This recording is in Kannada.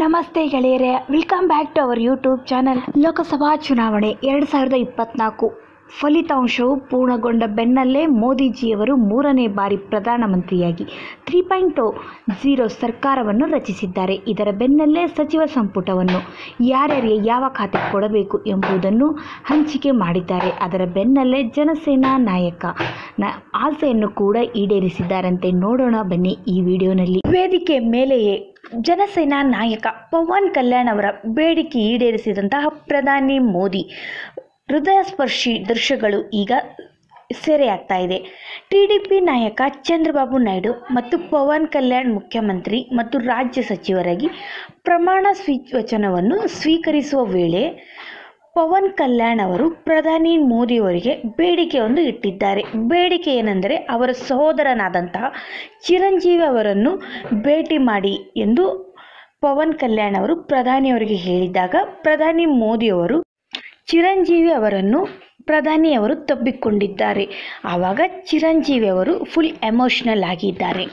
ನಮಸ್ತೆ ಗೆಳೆಯರೇ, welcome back to our YouTube channel. Lok Sabha ಚುನಾವಣೆ 2024 ಫಲಿತಾಂಶವು ಪೂರ್ಣಗೊಂಡ ಬೆನ್ನಲ್ಲೇ ಮೋದಿಜಿಯವರು 3ನೇ ಬಾರಿ ಪ್ರಧಾನಮಂತ್ರಿಯಾಗಿ 3.0 ಸರ್ಕಾರವನ್ನು ರಚಿಸಿದ್ದಾರೆ. ಇದರ ಬೆನ್ನಲ್ಲೇ ಸಚಿವ ಸಂಪುಟವನ್ನು ಯಾರ್ಯಾರಿಗೆ ಯಾವ ಖಾತೆ ಕೊಡಬೇಕು ಎಂಬುದನ್ನು ಹಂಚಿಕೆ ಮಾಡಿದ್ದಾರೆ. ಅದರ ಬೆನ್ನಲ್ಲೇ ಜನಸೇನಾ ನಾಯಕನ ಆಸೆಯನ್ನು ಕೂಡ ಈಡೇರಿಸಿದ್ದಾರಂತೆ. ನೋಡೋಣ ಬನ್ನಿ ಈ ವಿಡಿಯೋನಲ್ಲಿ. ವೇದಿಕೆ ಮೇಲೆಯೇ ಜನಸೇನಾ ನಾಯಕ ಪವನ್ ಕಲ್ಯಾಣ್ ಅವರ ಬೇಡಿಕೆ ಈಡೇರಿಸಿದಂತಹ ಪ್ರಧಾನಿ ಮೋದಿ ಹೃದಯಸ್ಪರ್ಶಿ ದೃಶ್ಯಗಳು ಈಗ ಸೆರೆಯಾಗ್ತಾ ಇದೆ. ಟಿಡಿಪಿ ನಾಯಕ ಚಂದ್ರಬಾಬು ನಾಯ್ಡು ಮತ್ತು ಪವನ್ ಕಲ್ಯಾಣ್ ಮುಖ್ಯಮಂತ್ರಿ ಮತ್ತು ರಾಜ್ಯ ಸಚಿವರಾಗಿ ಪ್ರಮಾಣ ವಚನವನ್ನು ಸ್ವೀಕರಿಸುವ ವೇಳೆ ಪವನ್ ಕಲ್ಯಾಣ್ ಅವರು ಪ್ರಧಾನಿ ಮೋದಿಯವರಿಗೆ ಬೇಡಿಕೆಯೊಂದು ಇಟ್ಟಿದ್ದಾರೆ. ಬೇಡಿಕೆ ಏನೆಂದರೆ ಅವರ ಸಹೋದರನಾದಂತಹ ಚಿರಂಜೀವಿ ಅವರನ್ನು ಭೇಟಿ ಮಾಡಿ ಎಂದು ಪವನ್ ಕಲ್ಯಾಣ್ ಅವರು ಪ್ರಧಾನಿಯವರಿಗೆ ಹೇಳಿದಾಗ ಪ್ರಧಾನಿ ಮೋದಿಯವರು ಚಿರಂಜೀವಿ ಅವರನ್ನು ಪ್ರಧಾನಿಯವರು ತಬ್ಬಿಕೊಂಡಿದ್ದಾರೆ. ಆವಾಗ ಚಿರಂಜೀವಿ ಅವರು ಫುಲ್ ಎಮೋಷನಲ್ ಆಗಿದ್ದಾರೆ.